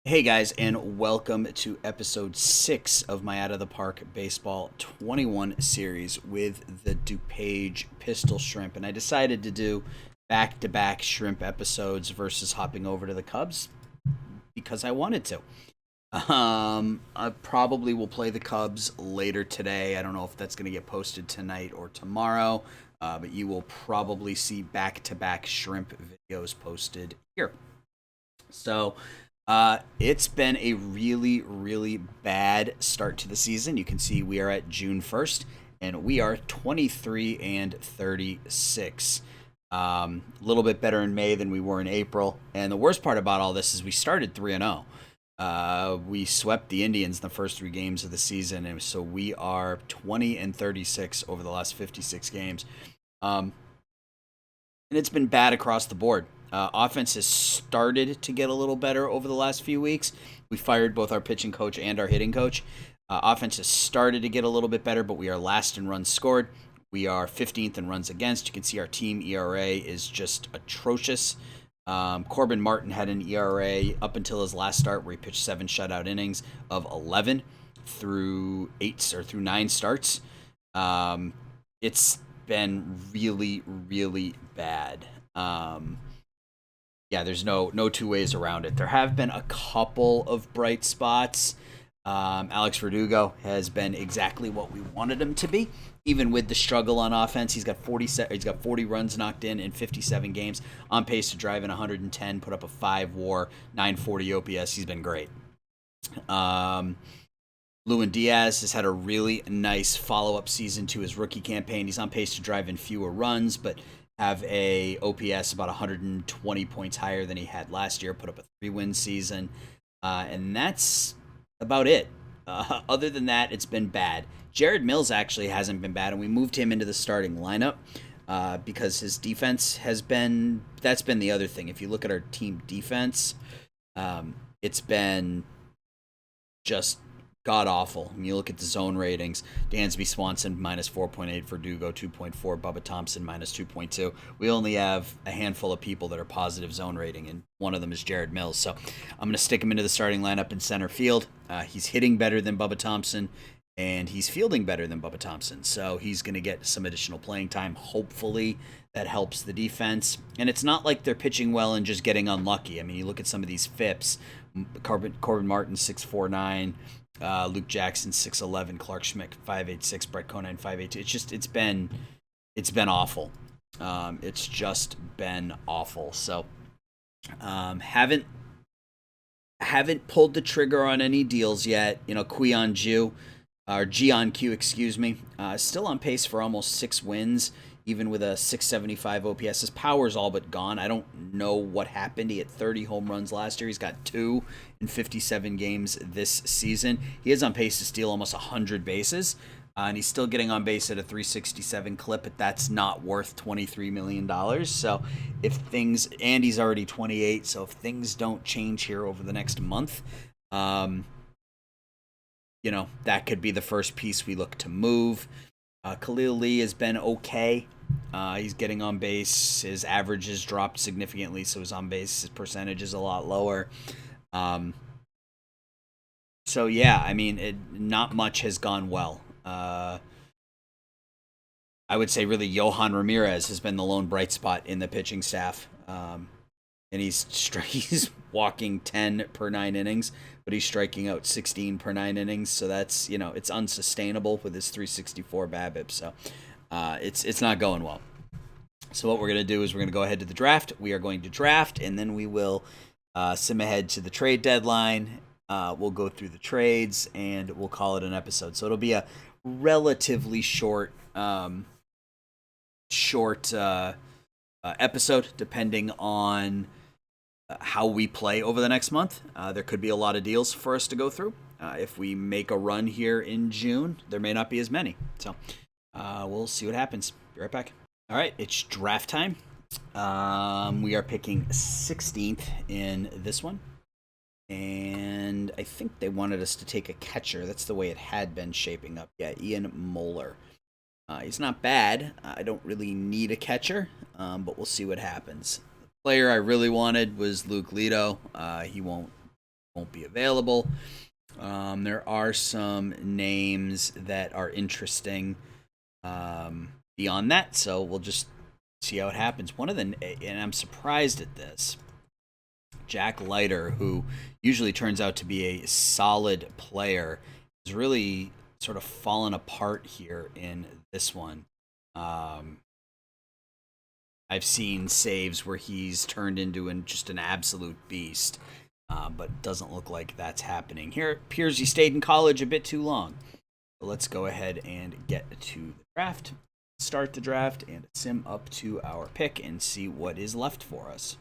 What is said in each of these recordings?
Hey guys, and welcome to episode 6 of my Out of the Park Baseball 21 series with the DuPage Pistol Shrimp. And I decided to do back to back shrimp episodes versus hopping over to the Cubs because I wanted to. I probably will play the Cubs later today. I don't know if that's going to get posted tonight or tomorrow, but you will probably see back to back shrimp videos posted here. So, it's been a really, really bad start to the season. You can see we are at June 1st, and we are 23 and 36. A little bit better in May than we were in April. And the worst part about all this is we started 3 and 0. We swept the Indians in the first 3 games of the season, and so we are 20 and 36 over the last 56 games. Um, and it's been bad across the board. Offense has started to get a little better over the last few weeks. We fired both our pitching coach and our hitting coach. Offense has started to get a little bit better, but we are last in runs scored. We are 15th in runs against. You can see our team ERA is just atrocious. Corbin Martin had an ERA up until his last start where he pitched 7 shutout innings of 11 through 9 starts. It's been really, really bad. Yeah, there's no two ways around it. There have been a couple of bright spots. Alex Verdugo has been exactly what we wanted him to be, even with the struggle on offense. He's got 40 runs knocked in 57 games, on pace to drive in 110, put up a 5 WAR, 940 OPS. He's been great. Lewin Diaz has had a really nice follow-up season to his rookie campaign. He's on pace to drive in fewer runs, but have a OPS about 120 points higher than he had last year, put up a 3-win season. And that's about it. Other than that, it's been bad. Jared Mills actually hasn't been bad, and we moved him into the starting lineup because his defense has been – that's been the other thing. If you look at our team defense, it's been just god awful. I mean, you look at the zone ratings: Dansby Swanson minus 4.8, Verdugo 2.4, Bubba Thompson minus 2.2. We only have a handful of people that are positive zone rating, and one of them is Jared Mills. So I'm going to stick him into the starting lineup in center field. He's hitting better than Bubba Thompson, and he's fielding better than Bubba Thompson. So he's going to get some additional playing time. Hopefully that helps the defense. And it's not like they're pitching well and just getting unlucky. I mean, you look at some of these FIPS. Corbin Martin 6.49. Luke Jackson 6'11", Clark Schmidt 5'86", Brett Conine 5'82". It's been awful. It's just been awful. So haven't pulled the trigger on any deals yet. You know, Gian Q, excuse me, still on pace for almost 6 wins, even with a 675 OPS. His power's all but gone. I don't know what happened. He had 30 home runs last year. He's got 2 in 57 games this season. He is on pace to steal almost 100 bases, and he's still getting on base at a 367 clip, but that's not worth $23 million. So and he's already 28, so if things don't change here over the next month, that could be the first piece we look to move. Khalil Lee has been okay. He's getting on base. His average has dropped significantly, so his on base percentage is a lot lower. So yeah, I mean, not much has gone well. I would say really Johan Ramirez has been the lone bright spot in the pitching staff. And he's walking 10 per 9 innings, but he's striking out 16 per 9 innings. So that's, it's unsustainable with his 364 BABIP. So it's not going well. So what we're going to do is we're going to go ahead to the draft. We are going to draft, and then we will sim ahead to the trade deadline. We'll go through the trades, and we'll call it an episode. So it'll be a relatively short episode, depending on how we play over the next month. There could be a lot of deals for us to go through. If we make a run here in June, there may not be as many. So we'll see what happens. Be right back. All right, it's draft time. We are picking 16th in this one. And I think they wanted us to take a catcher. That's the way it had been shaping up. Yeah, Ian Moeller. He's not bad. I don't really need a catcher, but we'll see what happens. The player I really wanted was Luke Lito. He won't won't be available. There are some names that are interesting beyond that, so we'll just see how it happens. One of the, and I'm surprised at this, Jack Leiter, who usually turns out to be a solid player, has really sort of fallen apart here in this one. I've seen saves where he's turned into just an absolute beast, but doesn't look like that's happening. Here it appears he stayed in college a bit too long. So let's go ahead and get to the draft, start the draft, and sim up to our pick and see what is left for us.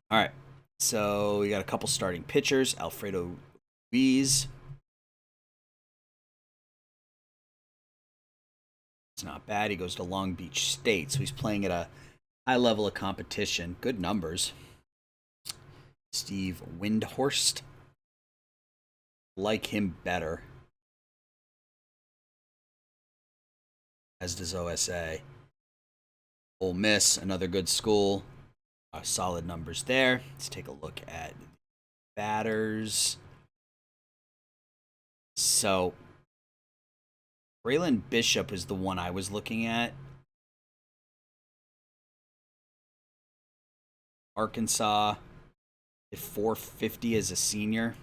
All right, so we got a couple starting pitchers. Alfredo Ruiz. It's not bad. He goes to Long Beach State, so he's playing at a high level of competition. Good numbers. Steve Windhorst. Like him better. As does OSA. Ole Miss, another good school. Solid numbers there. Let's take a look at batters. So, Braylon Bishop is the one I was looking at. Arkansas at 450 as a senior.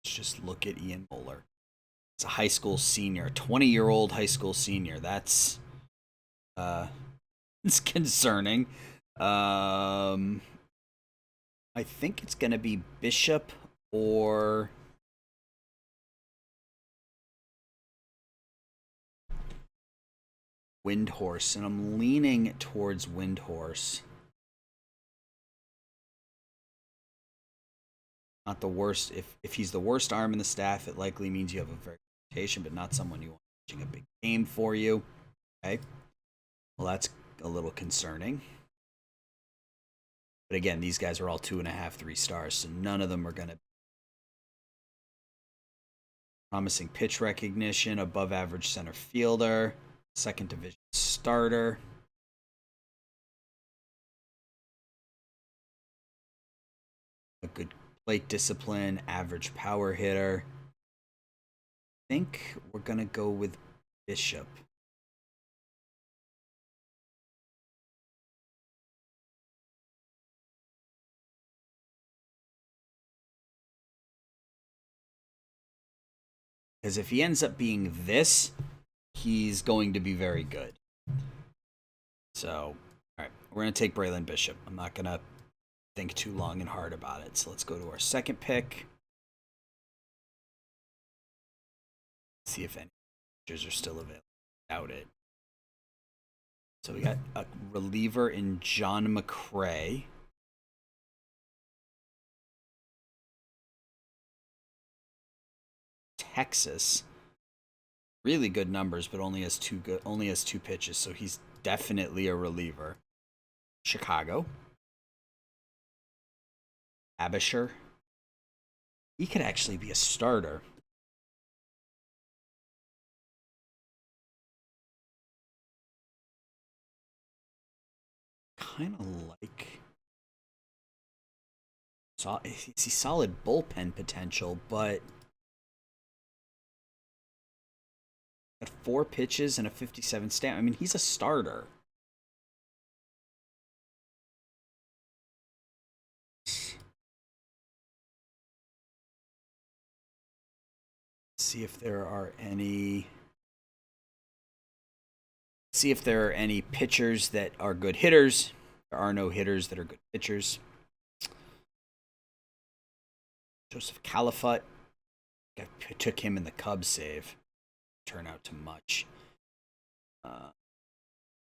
Let's just look at Ian Moeller. It's a high school senior, a 20-year-old high school senior. That's it's concerning. I think it's going to be Bishop or Windhorse, and I'm leaning towards Windhorse. Not the worst. If he's the worst arm in the staff, it likely means you have a very good reputation, but not someone you want pitching a big game for you. Okay. Well, that's a little concerning. But again, these guys are all 2.5, 3 stars, so none of them are going to. Promising pitch recognition, above average center fielder, second division starter. A good plate discipline, average power hitter. I think we're going to go with Bishop. Because if he ends up being this, he's going to be very good. So, all right, we're going to take Braylon Bishop. I'm not going to think too long and hard about it. So let's go to our second pick. See if any pitchers are still available. Doubt it. So we got a reliever in John McCray. Texas. Really good numbers, but only has two pitches, so he's definitely a reliever. Chicago. Abisher. He could actually be a starter. Kind of like. He's solid bullpen potential, but. At 4 pitches and a 57 stamp. I mean, he's a starter. See if there are any pitchers that are good hitters. There are no hitters that are good pitchers. Joseph Califut. I took him in the Cubs save. Turn out to much.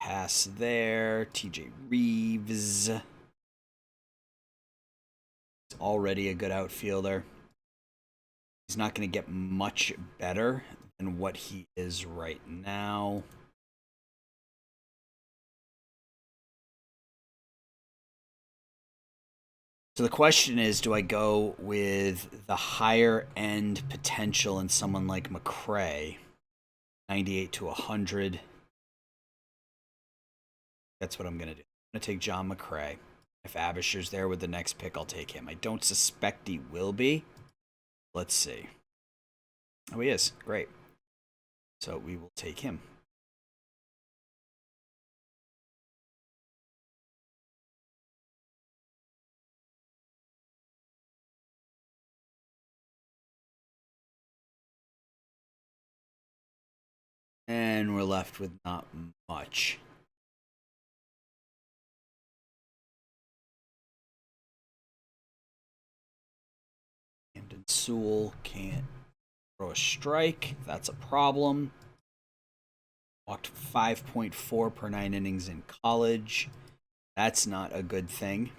Pass there. TJ Reeves. He's already a good outfielder. He's not going to get much better than what he is right now. So the question is, do I go with the higher end potential in someone like McCray? 98 to 100. That's what I'm going to do. I'm going to take John McCray. If Abisher's there with the next pick, I'll take him. I don't suspect he will be. Let's see. Oh, he is. Great. So we will take him. And we're left with not much. Camden Sewell can't throw a strike. That's a problem. Walked 5.4 per 9 innings in college. That's not a good thing.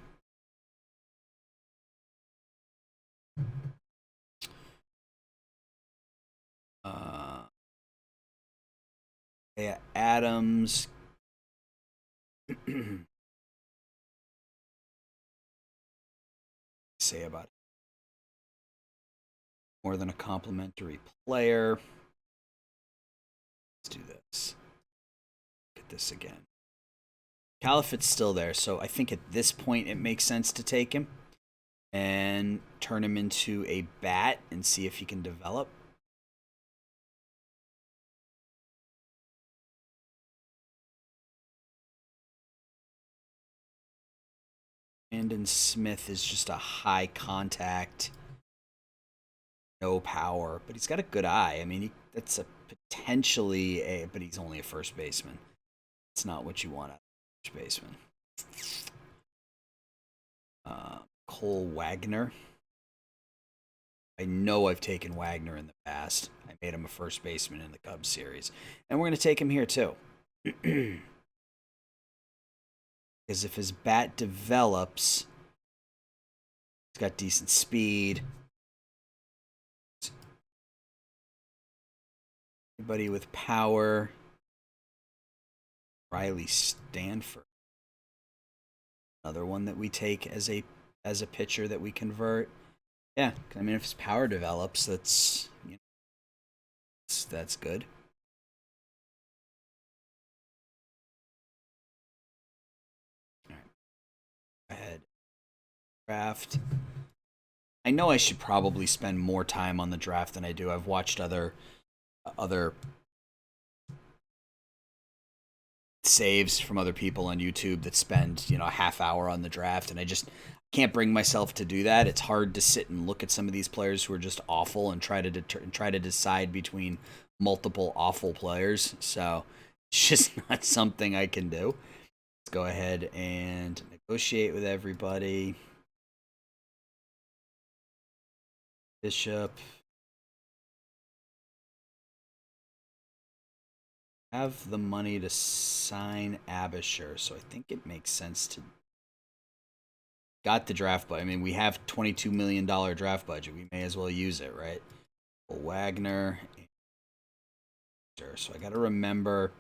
Yeah, Adams. Say about it. More than a complimentary player. Let's do this. Look at this again. Califit's still there, so I think at this point it makes sense to take him and turn him into a bat and see if he can develop. Brandon Smith is just a high contact, no power, but he's got a good eye. I mean, that's a potentially a, but he's only a first baseman. It's not what you want out of a first baseman. Cole Wagner. I know I've taken Wagner in the past. I made him a first baseman in the Cubs series, and we're going to take him here too. Because if his bat develops, he's got decent speed. Anybody with power? Riley Stanford. Another one that we take as a pitcher that we convert. Yeah, I mean, if his power develops, that's that's good. All right, go ahead. Draft. I know I should probably spend more time on the draft than I do. I've watched other saves from other people on YouTube that spend a half hour on the draft, and I just can't bring myself to do that. It's hard to sit and look at some of these players who are just awful and try to decide between multiple awful players. So it's just not something I can do. Let's go ahead and negotiate with everybody. Bishop. Have the money to sign Abisher, so I think it makes sense to got the draft budget. I mean, we have $22 million draft budget. We may as well use it, right? Well, Wagner. So I got to remember.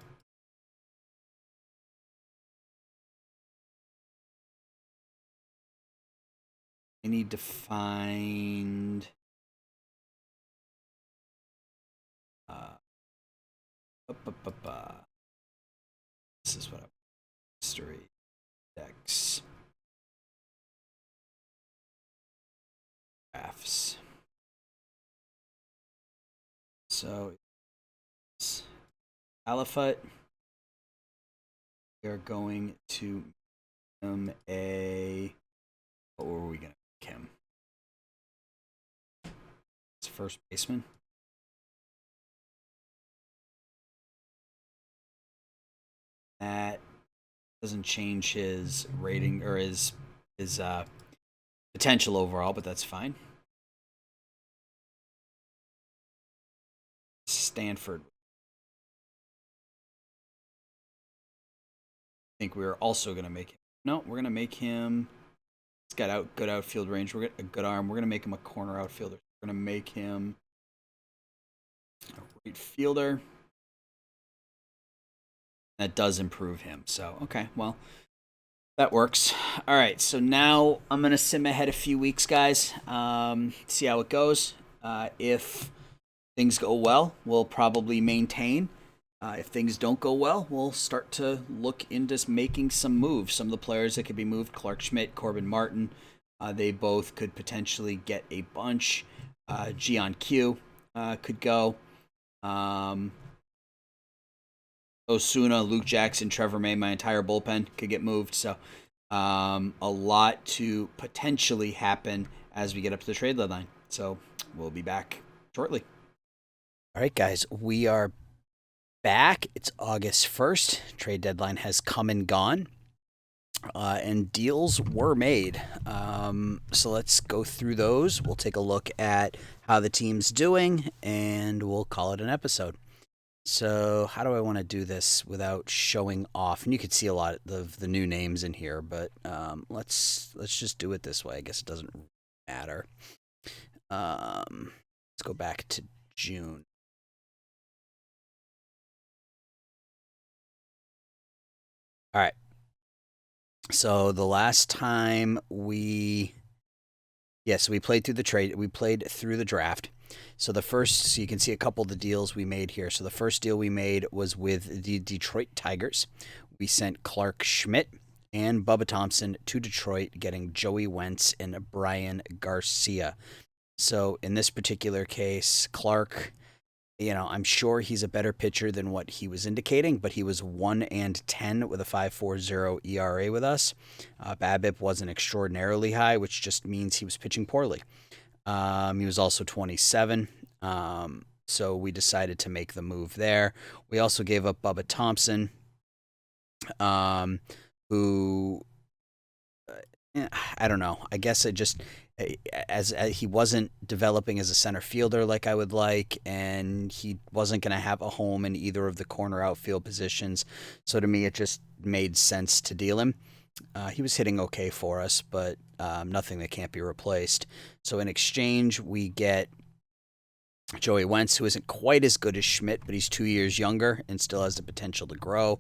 I need to find. This is what I'm. History. Dex. Graphs. So it's Alifut. We are going to make him a. What were we going to make him? It's first baseman. That doesn't change his rating or his potential overall, but that's fine. Stanford. I think we are also going to make him. No, we're going to make him. He's got good outfield range. We're a good arm. We're going to make him a corner outfielder. We're going to make him a right fielder. That does improve him. So, okay, well, that works. All right, so now I'm going to sim ahead a few weeks, guys. See how it goes. If things go well, we'll probably maintain. If things don't go well, we'll start to look into making some moves. Some of the players that could be moved: Clark Schmidt, Corbin Martin, they both could potentially get a bunch. Gian Q could go. Um, Osuna, Luke Jackson, Trevor May, my entire bullpen could get moved. So a lot to potentially happen as we get up to the trade deadline. So we'll be back shortly. All right, guys, we are back. It's August 1st. Trade deadline has come and gone. And deals were made. So let's go through those. We'll take a look at how the team's doing, and we'll call it an episode. So how do I want to do this without showing off? And you could see a lot of the new names in here, but let's just do it this way. I guess it doesn't matter. Let's go back to June. All right. So the last time we played through the trade. We played through the draft. So you can see a couple of the deals we made here. So the first deal we made was with the Detroit Tigers. We sent Clark Schmidt and Bubba Thompson to Detroit, getting Joey Wentz and Brian Garcia. So in this particular case, Clark, I'm sure he's a better pitcher than what he was indicating, but he was 1-10 with a 5.40 ERA with us. BABIP wasn't extraordinarily high, which just means he was pitching poorly. He was also 27, so we decided to make the move there. We also gave up Bubba Thompson, who, I don't know. I guess it just, as he wasn't developing as a center fielder like I would like, and he wasn't going to have a home in either of the corner outfield positions. So to me, it just made sense to deal him. He was hitting okay for us, but nothing that can't be replaced. So in exchange, we get Joey Wentz, who isn't quite as good as Schmidt, but he's 2 years younger and still has the potential to grow.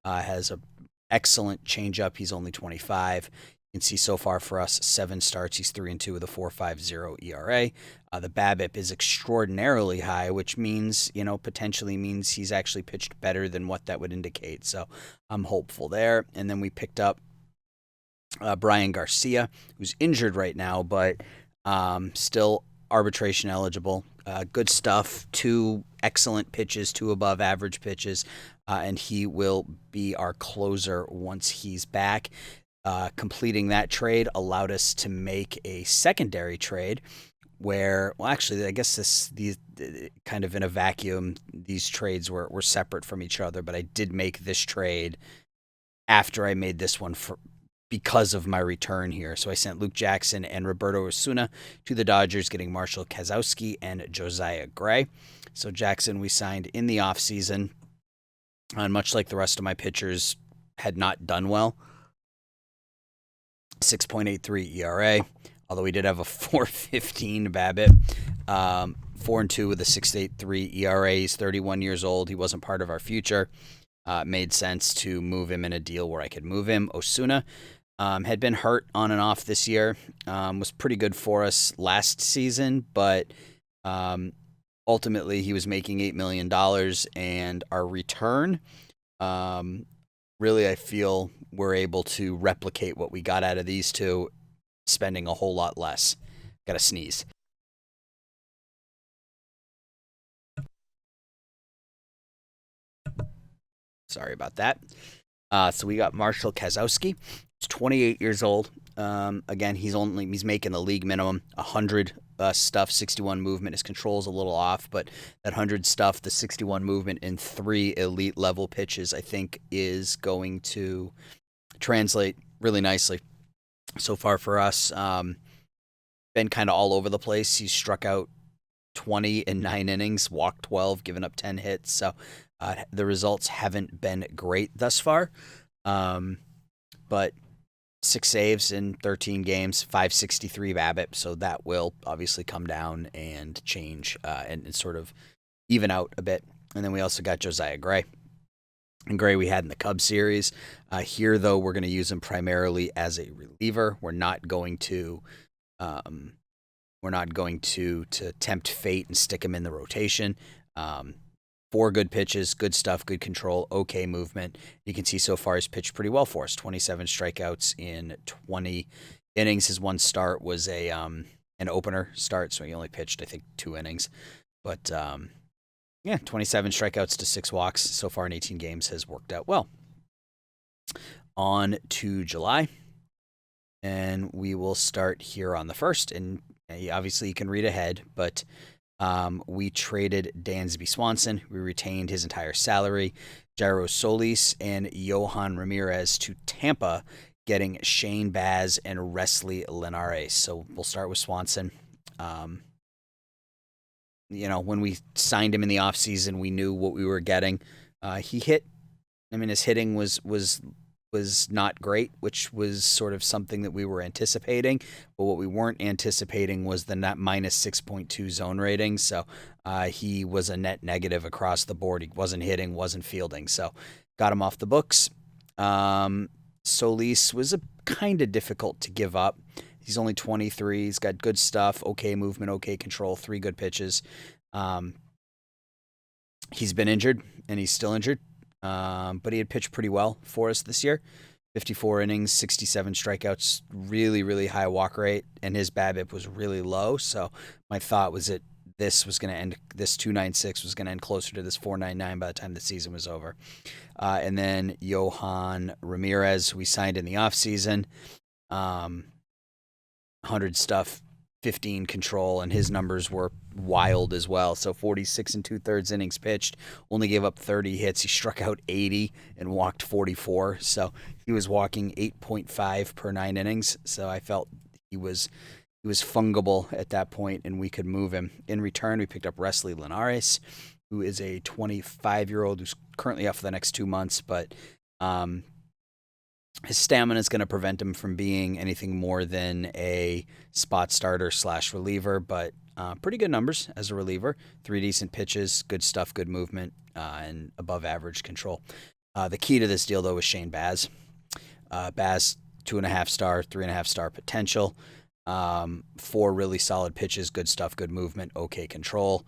Has an excellent changeup. He's only 25. You can see so far for us, 7 starts. He's 3-2 with a 4.50 ERA. The BABIP is extraordinarily high, which means, potentially means he's actually pitched better than what that would indicate. So I'm hopeful there. And then we picked up Brian Garcia, who's injured right now, but still arbitration eligible. Good stuff. 2 excellent pitches, 2 above average pitches, and he will be our closer once he's back. Completing that trade allowed us to make a secondary trade where, well, actually, I guess these kind of in a vacuum, these trades were separate from each other, but I did make this trade after I made this one because of my return here. So I sent Luke Jackson and Roberto Osuna to the Dodgers, getting Marshall Kozlowski and Josiah Gray. So Jackson we signed in the offseason, and much like the rest of my pitchers, had not done well. 6.83 ERA, although we did have a 4.15 BABIP. 4-2 with a 6.83 ERA. He's 31 years old. He wasn't part of our future. Made sense to move him in a deal where I could move him. Osuna had been hurt on and off this year. Was pretty good for us last season, but ultimately he was making $8 million, and our return, really, I feel we're able to replicate what we got out of these two, spending a whole lot less. Gotta sneeze. Sorry about that. So we got Marshall Kozlowski. He's 28 years old. Again, he's making the league minimum. 100 stuff, 61 movement. His control's a little off, but that 100 stuff, the 61 movement in 3 elite level pitches, I think is going to translate really nicely. So far for us, been kind of all over the place. He's struck out 20 in 9 innings, walked 12, given up 10 hits. So the results haven't been great thus far. But 6 saves in 13 games, 5.63 BABIP. So that will obviously come down and change and sort of even out a bit. And then we also got Josiah Gray. And Gray we had in the Cubs series. Here, though, we're going to use him primarily as a reliever. We're not going to tempt fate and stick him in the rotation. 4 good pitches, good stuff, good control, okay movement. You can see so far he's pitched pretty well for us. 27 strikeouts in 20 innings. His one start was an opener start, so he only pitched, I think, 2 innings. But, 27 strikeouts to 6 walks so far in 18 games has worked out well. On to July, and we will start here on the 1st. And obviously you can read ahead, but we traded Dansby Swanson. We retained his entire salary. Jairo Solis and Johan Ramirez to Tampa, getting Shane Baz and Wesley Linares. So we'll start with Swanson. When we signed him in the offseason, we knew what we were getting. He hit. I mean, his hitting was not great, which was sort of something that we were anticipating. But what we weren't anticipating was the net minus 6.2 zone rating. So he was a net negative across the board. He wasn't hitting, wasn't fielding. So got him off the books. Solis was a kind of difficult to give up. He's only 23. He's got good stuff, okay movement, okay control, 3 good pitches. He's been injured, and he's still injured. But he had pitched pretty well for us this year. 54 innings, 67 strikeouts, really, really high walk rate, and his BABIP was really low. So my thought was that this was going to end, this 296 was going to end closer to this 499 by the time the season was over. And then Johan Ramirez, we signed in the offseason. 100 stuff, 15 control, and his numbers were wild as well. So 46 and 2/3 innings pitched, only gave up 30 hits. He struck out 80 and walked 44. So he was walking 8.5 per 9 innings. So I felt he was fungible at that point, and we could move him. In return, we picked up Wesley Linares, who is a 25-year-old who's currently out for the next 2 months, but his stamina is going to prevent him from being anything more than a spot starter / reliever, but pretty good numbers as a reliever. 3 decent pitches, good stuff, good movement, and above average control. The key to this deal, though, was Shane Baz. Baz, 2.5 star, 3.5 star potential. 4 really solid pitches, good stuff, good movement, okay control.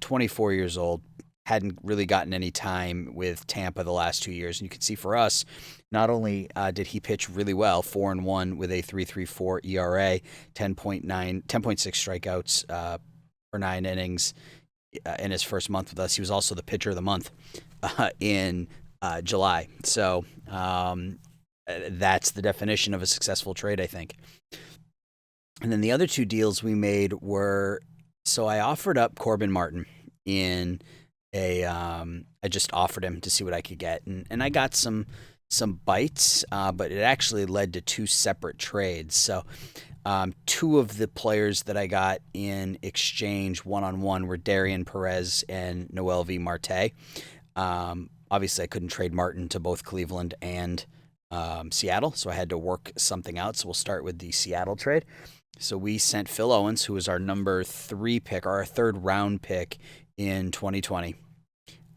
24 years old. Hadn't really gotten any time with Tampa the last 2 years. And you can see for us, not only did he pitch really well, 4-1 with a 3.34 ERA, 10.6 strikeouts per 9 innings in his first month with us. He was also the pitcher of the month in July. So that's the definition of a successful trade, I think. And then the other 2 deals we made were, so I offered up Corbin Martin in I just offered him to see what I could get, and I got some bites, but it actually led to 2 separate trades. So 2 of the players that I got in exchange one-on-one were Darian Perez and Noelvi Marte. Obviously, I couldn't trade Martin to both Cleveland and Seattle, so I had to work something out. So we'll start with the Seattle trade. So we sent Phil Owens, who was our number 3 pick, or our 3rd round pick in 2020.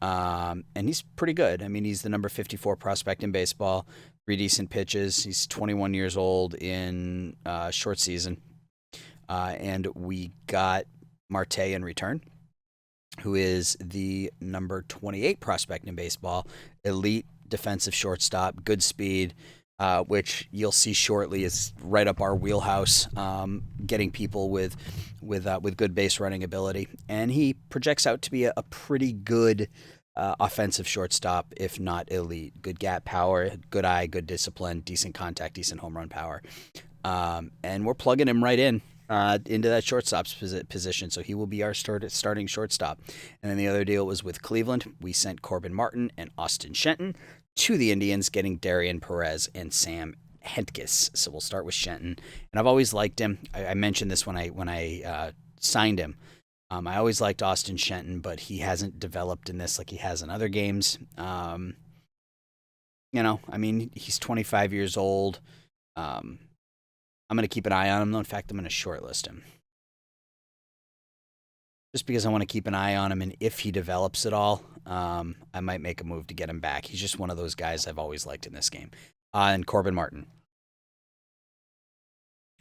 And he's pretty good. I mean, he's the number 54 prospect in baseball, 3 decent pitches. He's 21 years old in short season. And we got Marte in return, who is the number 28 prospect in baseball, elite defensive shortstop, good speed, which you'll see shortly is right up our wheelhouse, getting people with good base running ability. And he projects out to be a pretty good offensive shortstop, if not elite. Good gap power, good eye, good discipline, decent contact, decent home run power. And we're plugging him right in into that shortstop's position, so he will be our starting shortstop. And then the other deal was with Cleveland. We sent Corbin Martin and Austin Shenton to the Indians, getting Darian Perez and Sam Hentges. So we'll start with Shenton, and I've always liked him. I mentioned this when I signed him. I always liked Austin Shenton, but he hasn't developed in this like he has in other games. I mean, he's 25 years old. I'm going to keep an eye on him, though. In fact, I'm going to shortlist him. Just because I want to keep an eye on him, and if he develops at all, I might make a move to get him back. He's just one of those guys I've always liked in this game. And Corbin Martin,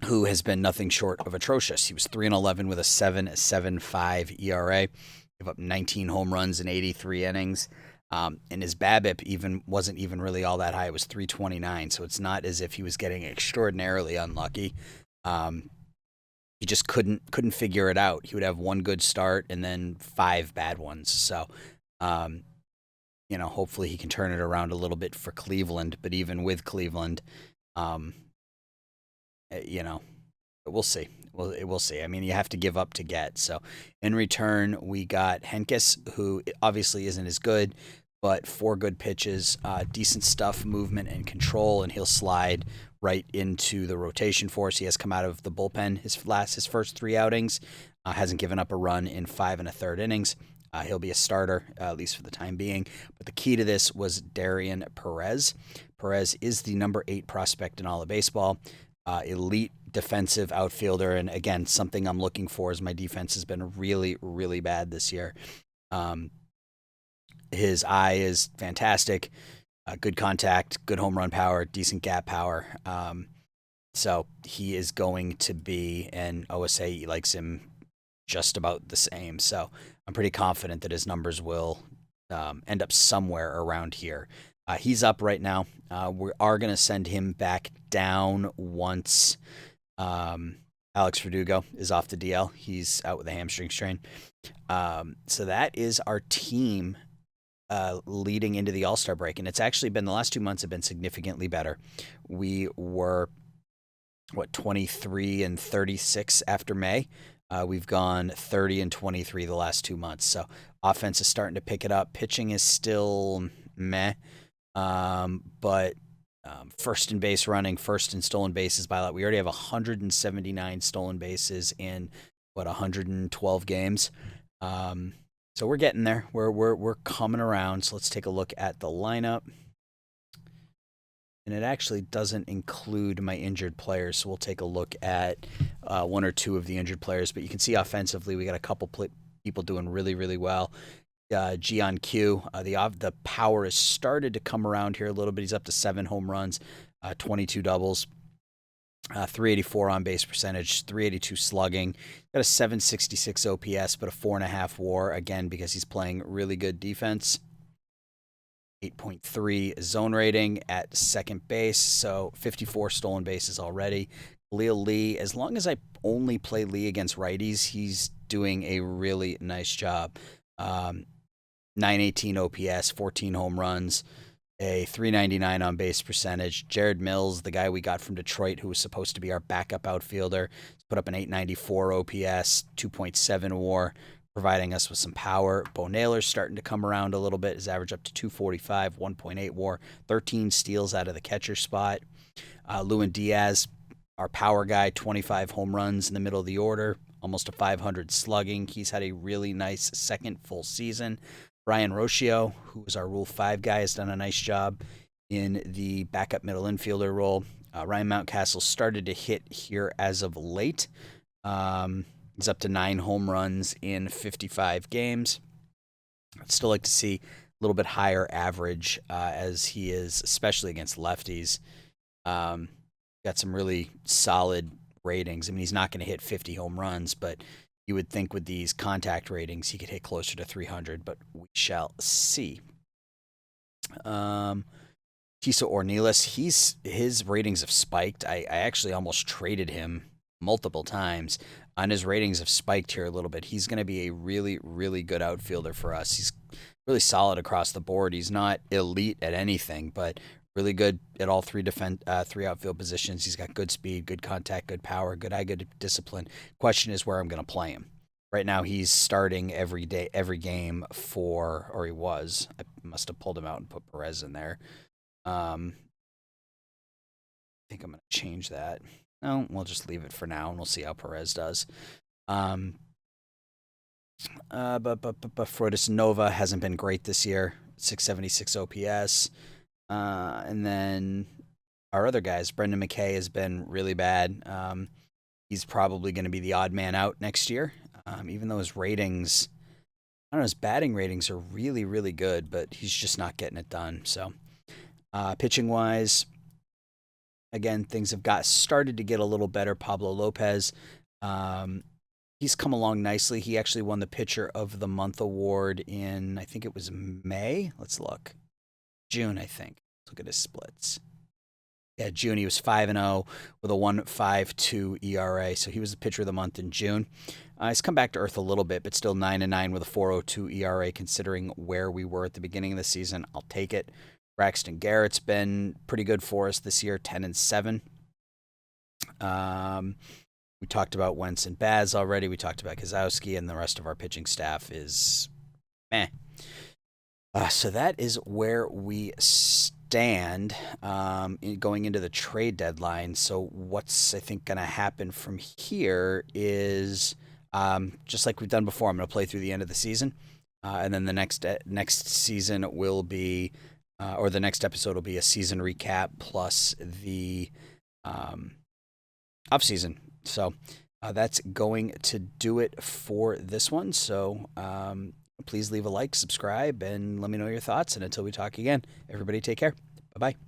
who has been nothing short of atrocious. He was 3-11 with a 7.75 ERA. Gave up 19 home runs in 83 innings. And his BABIP wasn't even really all that high. It was 329, so it's not as if he was getting extraordinarily unlucky. Um, he just couldn't figure it out. He would have one good start and then 5 bad ones. So, um, hopefully he can turn it around a little bit for Cleveland. But even with Cleveland, um, you know, we'll see. We'll see. I mean, you have to give up to get. So, in return, we got Henkes, who obviously isn't as good, but 4 good pitches, decent stuff, movement and control, and he'll slide right into the rotation for us. He has come out of the bullpen his first 3 outings, hasn't given up a run in 5 1/3 innings. He'll be a starter, at least for the time being. But the key to this was Darian Perez. Perez is the number 8 prospect in all of baseball. Elite defensive outfielder, and again, something I'm looking for is my defense has been really, really bad this year. His eye is fantastic, good contact, good home run power, decent gap power. So he is going to be, and OSA likes him just about the same. So I'm pretty confident that his numbers will end up somewhere around here. He's up right now. We are going to send him back down once Alex Verdugo is off the DL. He's out with a hamstring strain. So that is our team leading into the All-Star break. And it's actually been, the last 2 months have been significantly better. We were, 23 and 36 after May. We've gone 30 and 23 the last 2 months. So offense is starting to pick it up. Pitching is still meh. But first in base running, first in stolen bases by lot. We already have 179 stolen bases in 112 games. So we're getting there. We're coming around. So let's take a look at the lineup. And it actually doesn't include my injured players, so we'll take a look at 1 or 2 of the injured players. But you can see offensively, we got a couple people doing really, really well. Gian Q, the power has started to come around here a little bit. He's up to 7 home runs, 22 doubles, 384 on base percentage, 382 slugging. Got a 766 OPS, but a 4.5 WAR again because he's playing really good defense. 8.3 zone rating at second base, so 54 stolen bases already. Khalil Lee, as long as I only play Lee against righties, he's doing a really nice job. 918 OPS, 14 home runs, a 399 on base percentage. Jared Mills, the guy we got from Detroit who was supposed to be our backup outfielder, put up an 894 OPS, 2.7 WAR, providing us with some power. Bo Naylor's starting to come around a little bit. His average up to 245, 1.8 WAR, 13 steals out of the catcher spot. Lewin Diaz, our power guy, 25 home runs in the middle of the order, almost a 500 slugging. He's had a really nice second full season. Brian Rocio, who is our Rule 5 guy, has done a nice job in the backup middle infielder role. Ryan Mountcastle started to hit here as of late. He's up to 9 home runs in 55 games. I'd still like to see a little bit higher average as he is, especially against lefties. Got some really solid ratings. I mean, he's not going to hit 50 home runs, but you would think with these contact ratings he could hit closer to 300, but we shall see. Tisa Ornelas, his ratings have spiked. I actually almost traded him multiple times, and his ratings have spiked here a little bit. He's going to be a really, really good outfielder for us. He's really solid across the board. He's not elite at anything, but really good at all 3 outfield positions. He's got good speed, good contact, good power, good eye, good discipline. Question is where I'm going to play him. Right now he's starting every game or he was. I must have pulled him out and put Perez in there. I think I'm going to change that. No, we'll just leave it for now, and we'll see how Perez does. But Freudis Nova hasn't been great this year. 676 OPS. And then our other guys, Brendan McKay has been really bad. He's probably going to be the odd man out next year, even though his ratings, I don't know, his batting ratings are really, really good, but he's just not getting it done. So pitching-wise, again, things have started to get a little better. Pablo Lopez, he's come along nicely. He actually won the Pitcher of the Month award in, I think it was May. Let's look. June, I think. Let's look at his splits. Yeah, June he was 5-0 with a 1.52 ERA. So he was the Pitcher of the Month in June. He's come back to earth a little bit, but still 9-9 with a 4.02 ERA. Considering where we were at the beginning of the season, I'll take it. Braxton Garrett's been pretty good for us this year, 10-7. We talked about Wentz and Baz already. We talked about Kozlowski, and the rest of our pitching staff is meh. So that is where we stand going into the trade deadline. So what's, I think, going to happen from here is just like we've done before, I'm going to play through the end of the season. And then the next season will be, or the next episode will be a season recap plus the off season. So that's going to do it for this one. So please leave a like, subscribe, and let me know your thoughts. And until we talk again, everybody take care. Bye-bye.